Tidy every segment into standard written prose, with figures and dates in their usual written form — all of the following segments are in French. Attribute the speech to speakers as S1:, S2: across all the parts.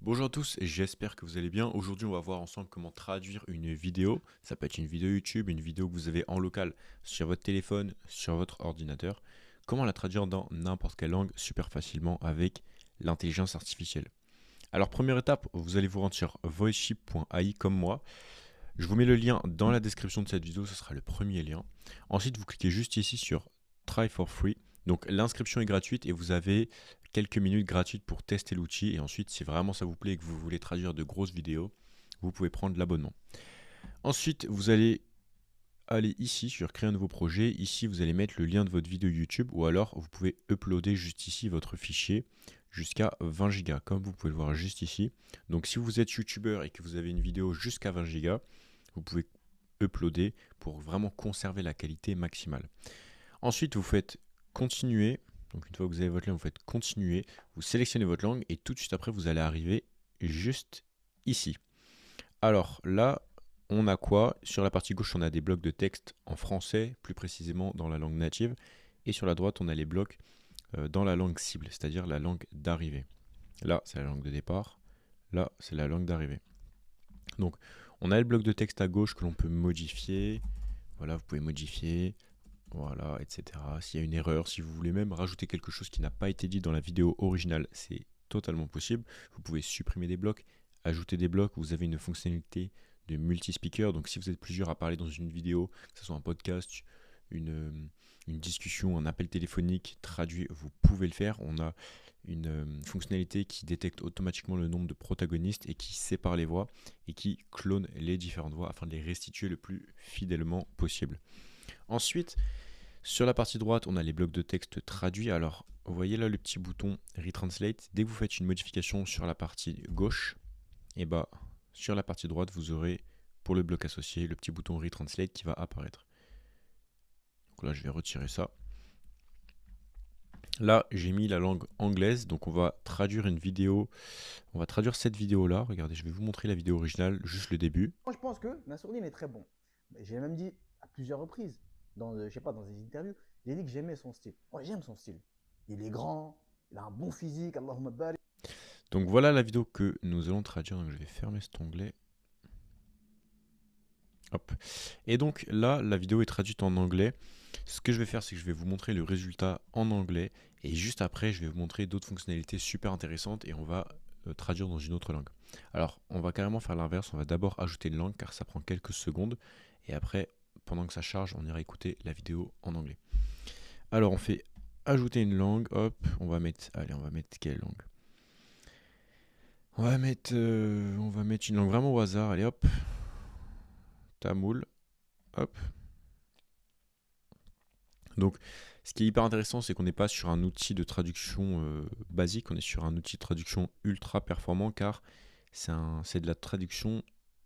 S1: Bonjour à tous, j'espère que vous allez bien. Aujourd'hui, on va voir ensemble comment traduire une vidéo. Ça peut être une vidéo YouTube, une vidéo que vous avez en local sur votre téléphone, sur votre ordinateur. Comment la traduire dans n'importe quelle langue super facilement avec l'intelligence artificielle. Alors, première étape, vous allez vous rendre sur voiceship.ai comme moi. Je vous mets le lien dans la description de cette vidéo, ce sera le premier lien. Ensuite, vous cliquez juste ici sur Try for free. Donc l'inscription est gratuite et vous avez quelques minutes gratuites pour tester l'outil. Et ensuite, si vraiment ça vous plaît et que vous voulez traduire de grosses vidéos, vous pouvez prendre l'abonnement. Ensuite, vous allez aller ici sur créer un nouveau projet. Ici, vous allez mettre le lien de votre vidéo YouTube ou alors vous pouvez uploader juste ici votre fichier jusqu'à 20 Go, comme vous pouvez le voir juste ici. Donc si vous êtes YouTuber et que vous avez une vidéo jusqu'à 20 Go, vous pouvez uploader pour vraiment conserver la qualité maximale. Ensuite, vous faites continuer. Donc une fois que vous avez votre langue, vous faites continuer. Vous sélectionnez votre langue et tout de suite après, vous allez arriver juste ici. Alors là, on a quoi? Sur la partie gauche, on a des blocs de texte en français, plus précisément dans la langue native. Et sur la droite, on a les blocs dans la langue cible, c'est-à-dire la langue d'arrivée. Là, c'est la langue de départ. Là, c'est la langue d'arrivée. Donc, on a le bloc de texte à gauche que l'on peut modifier. Voilà, vous pouvez modifier. Voilà, etc. S'il y a une erreur, si vous voulez même rajouter quelque chose qui n'a pas été dit dans la vidéo originale, c'est totalement possible. Vous pouvez supprimer des blocs, ajouter des blocs. Vous avez une fonctionnalité de multi-speaker. Donc, si vous êtes plusieurs à parler dans une vidéo, que ce soit un podcast, une discussion, un appel téléphonique traduit, vous pouvez le faire. On a une fonctionnalité qui détecte automatiquement le nombre de protagonistes et qui sépare les voix et qui clone les différentes voix afin de les restituer le plus fidèlement possible. Ensuite, sur la partie droite, on a les blocs de texte traduits. Alors, vous voyez là le petit bouton Retranslate. Dès que vous faites une modification sur la partie gauche, et bah, sur la partie droite, vous aurez pour le bloc associé le petit bouton Retranslate qui va apparaître. Donc là, je vais retirer ça. Là, j'ai mis la langue anglaise, donc on va traduire une vidéo. On va traduire cette vidéo-là. Regardez, je vais vous montrer la vidéo originale, juste le début.
S2: Moi, je pense que Nassourdine est très bon. J'ai même dit à plusieurs reprises, je sais pas, dans des interviews, j'ai dit que j'aimais son style. Moi, j'aime son style. Il est grand, il a un bon physique, Allahumma barik.
S1: Donc voilà la vidéo que nous allons traduire. Donc je vais fermer cet onglet. Hop. Et donc là, la vidéo est traduite en anglais. Ce que je vais faire, c'est que je vais vous montrer le résultat en anglais. Et juste après, je vais vous montrer d'autres fonctionnalités super intéressantes et on va traduire dans une autre langue. Alors, on va carrément faire l'inverse. On va d'abord ajouter une langue car ça prend quelques secondes. Et après, pendant que ça charge, on ira écouter la vidéo en anglais. Alors, on fait ajouter une langue. Hop, on va mettre quelle langue? On va mettre une langue vraiment au hasard. Allez, hop. Tamoul. Hop. Donc, ce qui est hyper intéressant, c'est qu'on n'est pas sur un outil de traduction basique, on est sur un outil de traduction ultra performant car c'est de la traduction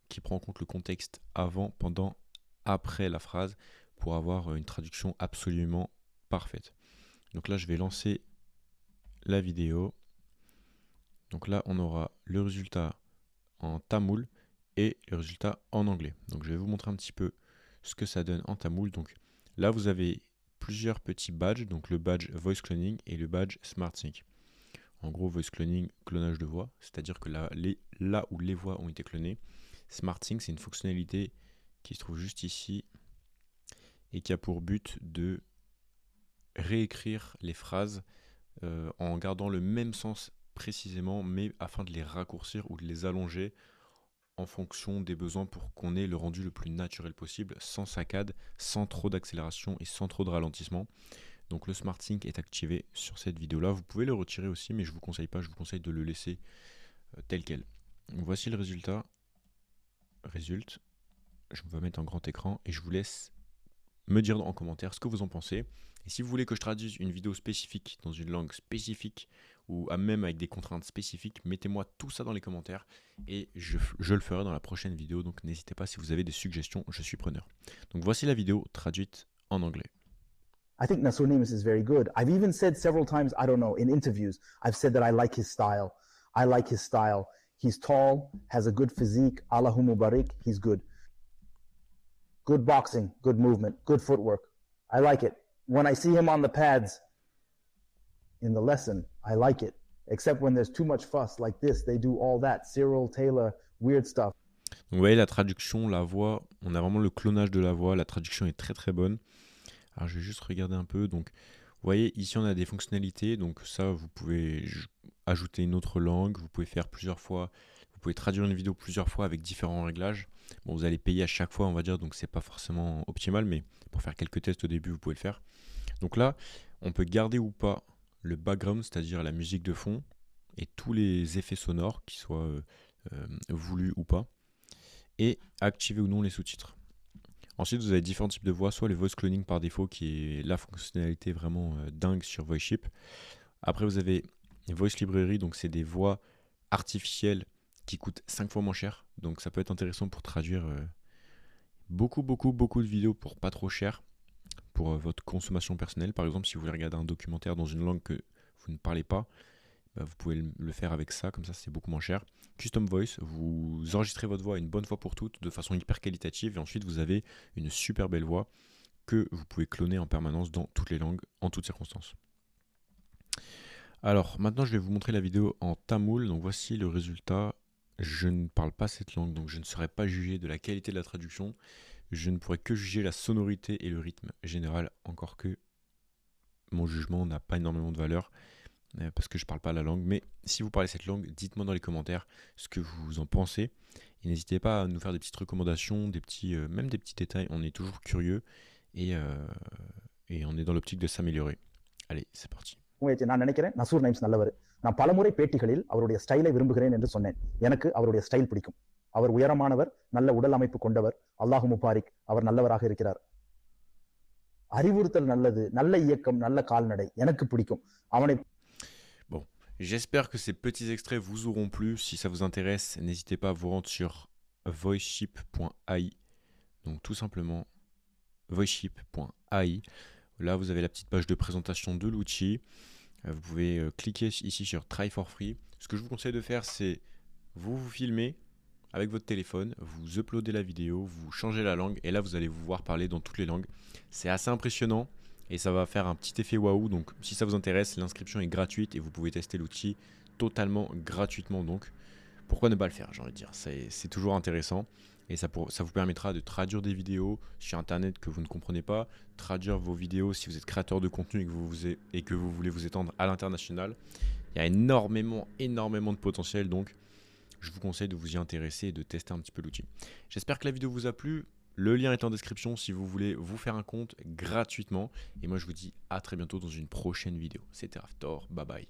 S1: qui prend en compte le contexte avant, pendant, après la phrase pour avoir une traduction absolument parfaite. Donc là, je vais lancer la vidéo. Donc là, on aura le résultat en tamoul et le résultat en anglais. Donc je vais vous montrer un petit peu ce que ça donne en tamoul. Donc là, vous avez plusieurs petits badges, donc le badge Voice Cloning et le badge SmartSync. En gros, Voice Cloning, clonage de voix, c'est-à-dire que là où les voix ont été clonées. SmartSync, c'est une fonctionnalité qui se trouve juste ici et qui a pour but de réécrire les phrases en gardant le même sens précisément, mais afin de les raccourcir ou de les allonger en fonction des besoins pour qu'on ait le rendu le plus naturel possible, sans saccade, sans trop d'accélération et sans trop de ralentissement. Donc le SmartSync est activé sur cette vidéo-là. Vous pouvez le retirer aussi, mais je ne vous conseille pas, je vous conseille de le laisser tel quel. Donc voici le résultat. Résulte. Je vais mettre en grand écran et je vous laisse me dire en commentaire ce que vous en pensez. Et si vous voulez que je traduise une vidéo spécifique dans une langue spécifique ou même avec des contraintes spécifiques, mettez-moi tout ça dans les commentaires et je le ferai dans la prochaine vidéo. Donc n'hésitez pas si vous avez des suggestions, je suis preneur. Donc voici la vidéo traduite en anglais.
S2: I think Nassourdine is very good. I've even said several times, I don't know, in interviews, I've said that I like his style. I like his style. He's tall, has a good physique, Allahumma barik, he's good. Good boxing, good movement, good footwork. I like it. When I see him on the pads in the lesson, I like it. Except when there's too much fuss like this, they do all that. Cyril, Taylor, weird stuff.
S1: Donc vous voyez la traduction, la voix, on a vraiment le clonage de la voix, la traduction est très très bonne. Alors je vais juste regarder un peu, donc vous voyez ici on a des fonctionnalités, donc ça vous pouvez ajouter une autre langue, vous pouvez faire plusieurs fois, vous pouvez traduire une vidéo plusieurs fois avec différents réglages. Bon, vous allez payer à chaque fois on va dire, donc c'est pas forcément optimal, mais pour faire quelques tests au début vous pouvez le faire. Donc là on peut garder ou pas le background, c'est-à-dire la musique de fond et tous les effets sonores qui soient voulus ou pas, et activer ou non les sous-titres. Ensuite, vous avez différents types de voix, soit le voice cloning par défaut, qui est la fonctionnalité vraiment dingue sur VoiceShip. Après, vous avez Voice Library, donc c'est des voix artificielles qui coûtent 5 fois moins cher. Donc ça peut être intéressant pour traduire beaucoup de vidéos pour pas trop cher, pour votre consommation personnelle. Par exemple, si vous voulez regarder un documentaire dans une langue que vous ne parlez pas, bah, vous pouvez le faire avec ça, comme ça c'est beaucoup moins cher. Custom Voice, vous enregistrez votre voix une bonne fois pour toutes de façon hyper qualitative et ensuite vous avez une super belle voix que vous pouvez cloner en permanence dans toutes les langues, en toutes circonstances. Alors maintenant je vais vous montrer la vidéo en tamoul, donc voici le résultat. Je ne parle pas cette langue, donc je ne saurais pas juger de la qualité de la traduction. Je ne pourrais que juger la sonorité et le rythme général, encore que mon jugement n'a pas énormément de valeur. Parce que je ne parle pas la langue, mais si vous parlez cette langue, dites-moi dans les commentaires ce que vous en pensez, et n'hésitez pas à nous faire des petites recommandations, même des petits détails, on est toujours curieux, et on est dans l'optique de s'améliorer. Allez, c'est parti.
S2: நான் நினைக்கிறேன் நசூர் நைம்ஸ் நல்லவர். நான் பலமுறை பேட்டிகளில் அவருடைய ஸ்டைலை விரும்புகிறேன் என்று சொன்னேன். எனக்கு அவருடைய ஸ்டைல் பிடிக்கும். அவர் உயரமானவர், நல்ல உடல் அமைப்பு கொண்டவர். அல்லாஹ் முபாரிக், அவர் நல்லவராக இருக்கிறார். அறிவுறுத்தல் நல்லது, நல்ல இயக்கம், நல்ல கால்நடை, எனக்கு பிடிக்கும். அவனை
S1: Bon, j'espère que ces petits extraits vous auront plu. Si ça vous intéresse, n'hésitez pas à vous rendre sur voiceship.ai. Donc tout simplement voiceship.ai. Là, vous avez la petite page de présentation de l'outil. Vous pouvez cliquer ici sur Try for Free. Ce que je vous conseille de faire, c'est vous filmer avec votre téléphone, vous uploadez la vidéo, vous changez la langue et là, vous allez vous voir parler dans toutes les langues. C'est assez impressionnant. Et ça va faire un petit effet waouh, donc si ça vous intéresse, l'inscription est gratuite et vous pouvez tester l'outil totalement gratuitement. Donc pourquoi ne pas le faire, j'ai envie de dire, c'est toujours intéressant. Et ça vous permettra de traduire des vidéos sur internet que vous ne comprenez pas, traduire vos vidéos si vous êtes créateur de contenu et que vous voulez vous étendre à l'international. Il y a énormément de potentiel, donc je vous conseille de vous y intéresser et de tester un petit peu l'outil. J'espère que la vidéo vous a plu. Le lien est en description si vous voulez vous faire un compte gratuitement. Et moi je vous dis à très bientôt dans une prochaine vidéo. C'était Raftor, bye bye.